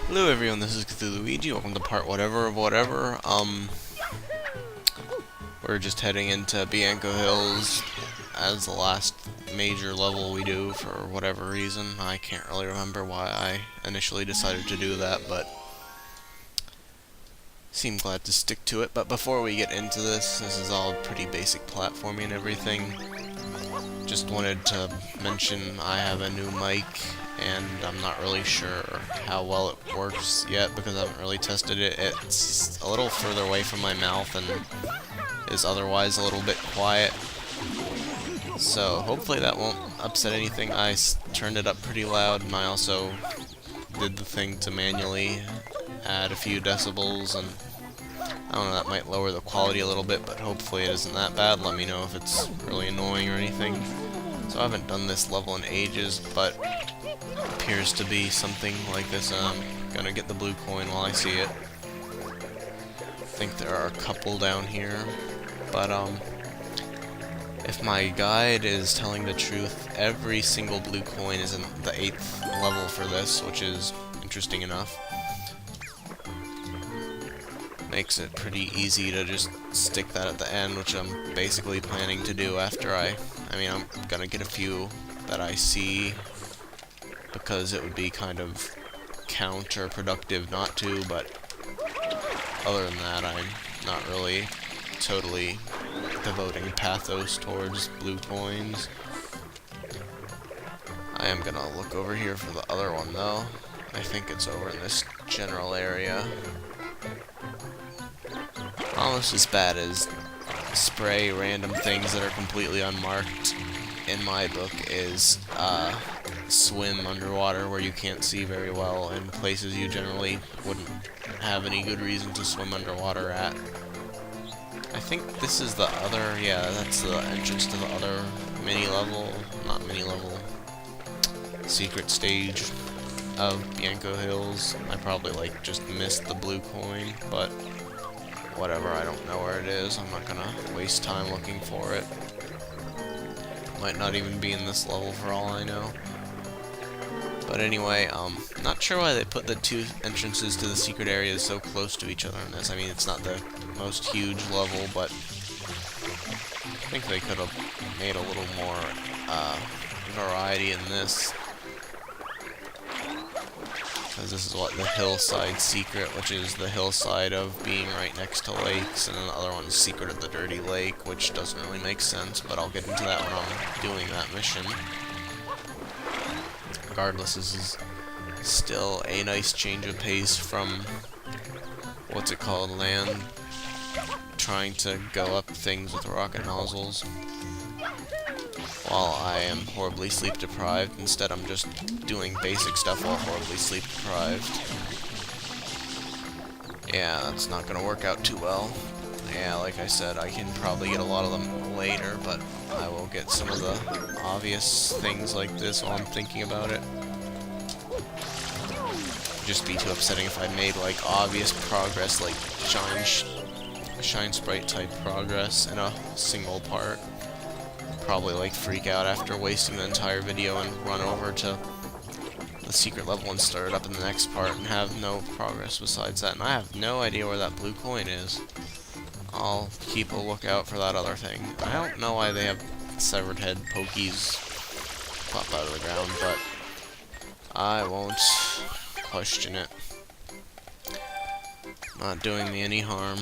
Hello everyone, this is Cthulhuigi. Welcome to part whatever of whatever. We're just heading into Bianco Hills as the last major level we do for whatever reason. I can't really remember why I initially decided to do that, but seem glad to stick to it. But before we get into this is all pretty basic platforming and everything. Just wanted to mention I have a new mic, and I'm not really sure how well it works yet because I haven't really tested it. It's a little further away from my mouth and is otherwise a little bit quiet. So hopefully that won't upset anything. I turned it up pretty loud, and I also did the thing to manually add a few decibels, and I don't know, that might lower the quality a little bit, but hopefully it isn't that bad. Let me know if it's really annoying or anything. So I haven't done this level in ages, but appears to be something like this, and I'm gonna get the blue coin while I see it. I think there are a couple down here, but if my guide is telling the truth, every single blue coin is in the 8th level for this, which is interesting enough. Makes it pretty easy to just stick that at the end, which I'm basically planning to do after I mean, I'm gonna get a few that I see, because it would be kind of counterproductive not to, but other than that, I'm not really totally devoting pathos towards blue coins. I am gonna look over here for the other one, though. I think it's over in this general area. Almost as bad as spray random things that are completely unmarked in my book is swim underwater where you can't see very well in places you generally wouldn't have any good reason to swim underwater at. I think this is the other, yeah, that's the entrance to the other mini-level, not mini-level, secret stage of Bianco Hills. I probably, just missed the blue coin, but whatever, I don't know where it is. I'm not gonna waste time looking for it. Might not even be in this level for all I know. But anyway, not sure why they put the two entrances to the secret areas so close to each other in this. I mean, it's not the most huge level, but I think they could have made a little more variety in this. Because this is what the hillside secret, which is the hillside of being right next to lakes, and then the other one is secret of the dirty lake, which doesn't really make sense, but I'll get into that when I'm doing that mission. Regardless, this is still a nice change of pace from, what's it called, land, trying to go up things with rocket nozzles. While I am horribly sleep deprived, instead I'm just doing basic stuff while horribly sleep deprived. Yeah, that's not gonna work out too well. Yeah, like I said, I can probably get a lot of them later, but I will get some of the obvious things like this while I'm thinking about it. It'd just be too upsetting if I made obvious progress, like shine sprite type progress in a single part. Probably freak out after wasting the entire video and run over to the secret level and start it up in the next part and have no progress besides that. And I have no idea where that blue coin is. I'll keep a lookout for that other thing. I don't know why they have severed head pokies pop out of the ground, but I won't question it. Not doing me any harm.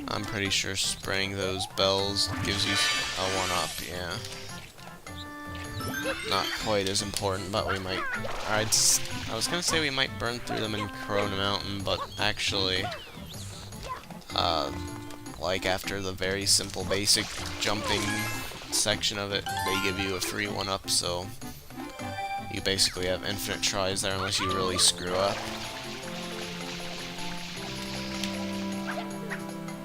I'm pretty sure spraying those bells gives you a 1-up, yeah. Not quite as important, but we might... I was gonna say we might burn through them in Corona Mountain, but actually, after the very simple basic jumping section of it, they give you a free 1-up, so you basically have infinite tries there unless you really screw up.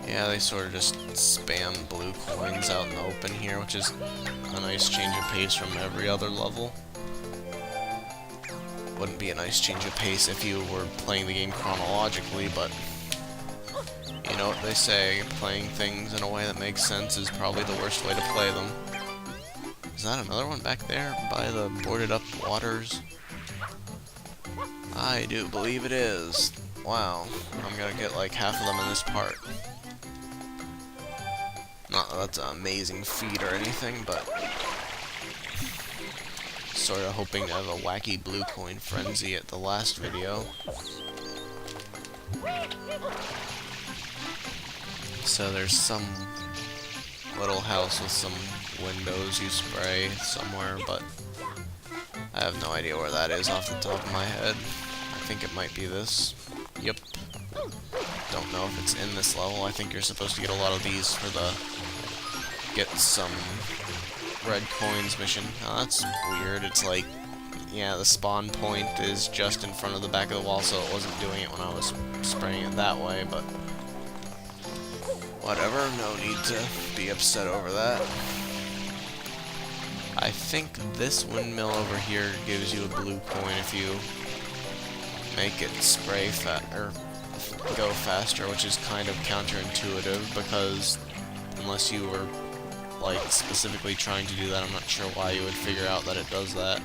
Yeah, they sort of just spam blue coins out in the open here, which is a nice change of pace from every other level. Wouldn't be a nice change of pace if you were playing the game chronologically, but you know what they say, playing things in a way that makes sense is probably the worst way to play them. Is that another one back there by the boarded up waters? I do believe it is. Wow, I'm gonna get like half of them in this part. Not that that's an amazing feat or anything, but sort of hoping to have a wacky blue coin frenzy at the last video. So there's some little house with some windows you spray somewhere, but I have no idea where that is off the top of my head. I think it might be this. Yep. Don't know if it's in this level. I think you're supposed to get a lot of these for the get some red coins mission. Oh, that's weird. It's like, yeah, the spawn point is just in front of the back of the wall, so it wasn't doing it when I was spraying it that way, but whatever, no need to be upset over that. I think this windmill over here gives you a blue coin if you make it spray or go faster, which is kind of counterintuitive, because unless you were like specifically trying to do that, I'm not sure why you would figure out that it does that.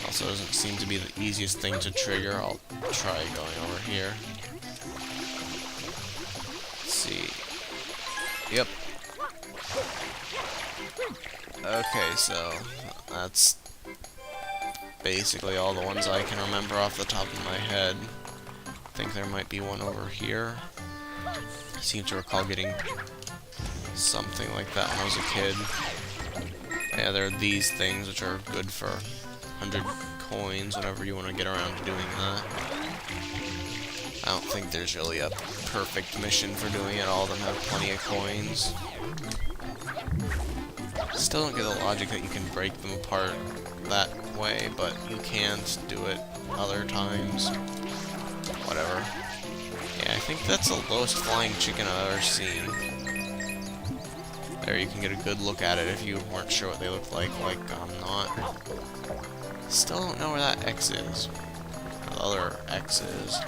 Also doesn't seem to be the easiest thing to trigger. I'll try going over here. Let's see. Yep. Okay, so that's basically all the ones I can remember off the top of my head. I think there might be one over here. I seem to recall getting something like that when I was a kid. Yeah, there are these things which are good for 100 coins whenever you want to get around to doing that. I don't think there's really a perfect mission for doing it. All of them have plenty of coins. Still don't get the logic that you can break them apart that way, but you can't do it other times. Whatever. Yeah, I think that's the lowest flying chicken I've ever seen. There, you can get a good look at it if you weren't sure what they look like I'm not. Still don't know where that X is. The other X is.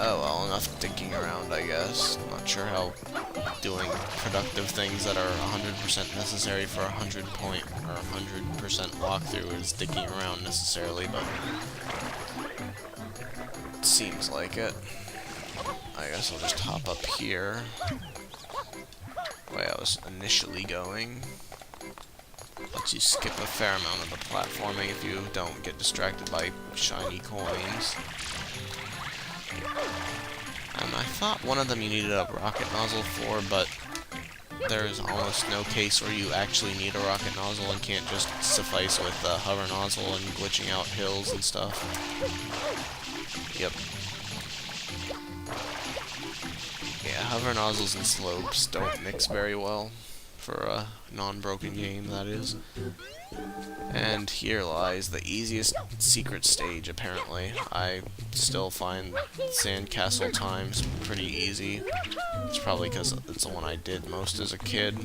Oh well, enough thinking around, I guess. Not sure how doing productive things that are 100% necessary for 100 point or 100% walkthrough is dicking around necessarily, but it seems like it. I guess I'll just hop up here. The way I was initially going. Lets you skip a fair amount of the platforming if you don't get distracted by shiny coins. I thought one of them you needed a rocket nozzle for, but there's almost no case where you actually need a rocket nozzle and can't just suffice with the hover nozzle and glitching out hills and stuff. Yep. Yeah, hover nozzles and slopes don't mix very well for a non-broken game, that is. And here lies the easiest secret stage, apparently. I still find Sandcastle Times pretty easy. It's probably because it's the one I did most as a kid.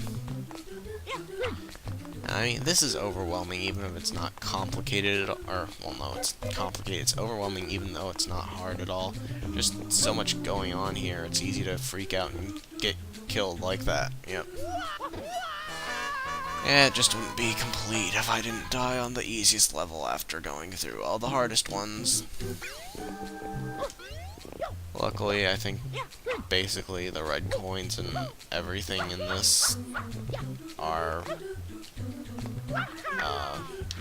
I mean, this is overwhelming even if it's not complicated, or, well, no, it's complicated. It's overwhelming even though it's not hard at all. Just so much going on here, it's easy to freak out and get killed like that. Yep. Yeah, it just wouldn't be complete if I didn't die on the easiest level after going through all the hardest ones. Luckily, I think basically the red coins and everything in this are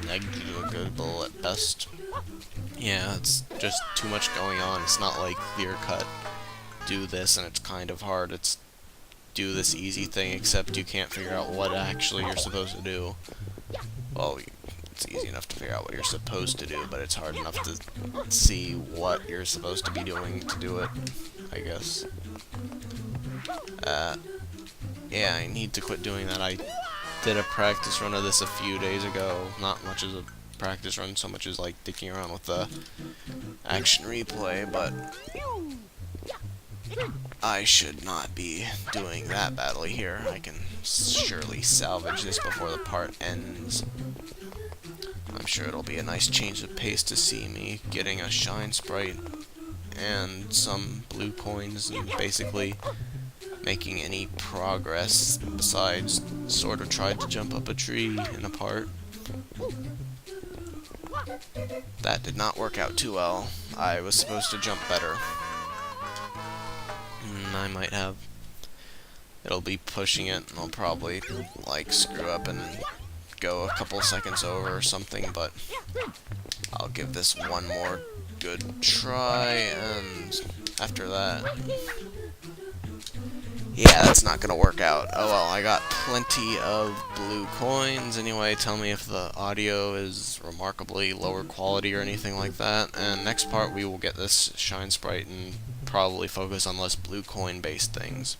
negligible at best. Yeah, it's just too much going on. It's not like clear cut, do this and it's kind of hard. It's do this easy thing, except you can't figure out what actually you're supposed to do. Well, it's easy enough to figure out what you're supposed to do, but it's hard enough to see what you're supposed to be doing to do it, I guess. Yeah, I need to quit doing that. I did a practice run of this a few days ago. Not much as a practice run, so much as like dicking around with the action replay, but I should not be doing that badly here. I can surely salvage this before the part ends. I'm sure it'll be a nice change of pace to see me getting a shine sprite and some blue coins and basically making any progress besides sort of tried to jump up a tree in a part. That did not work out too well. I was supposed to jump better. I might have. It'll be pushing it, and I'll probably, like, screw up and go a couple seconds over or something, but I'll give this one more good try, and after that... Yeah, that's not gonna work out. Oh well, I got plenty of blue coins. Anyway, tell me if the audio is remarkably lower quality or anything like that. And next part we will get this shine sprite and probably focus on less blue coin based things.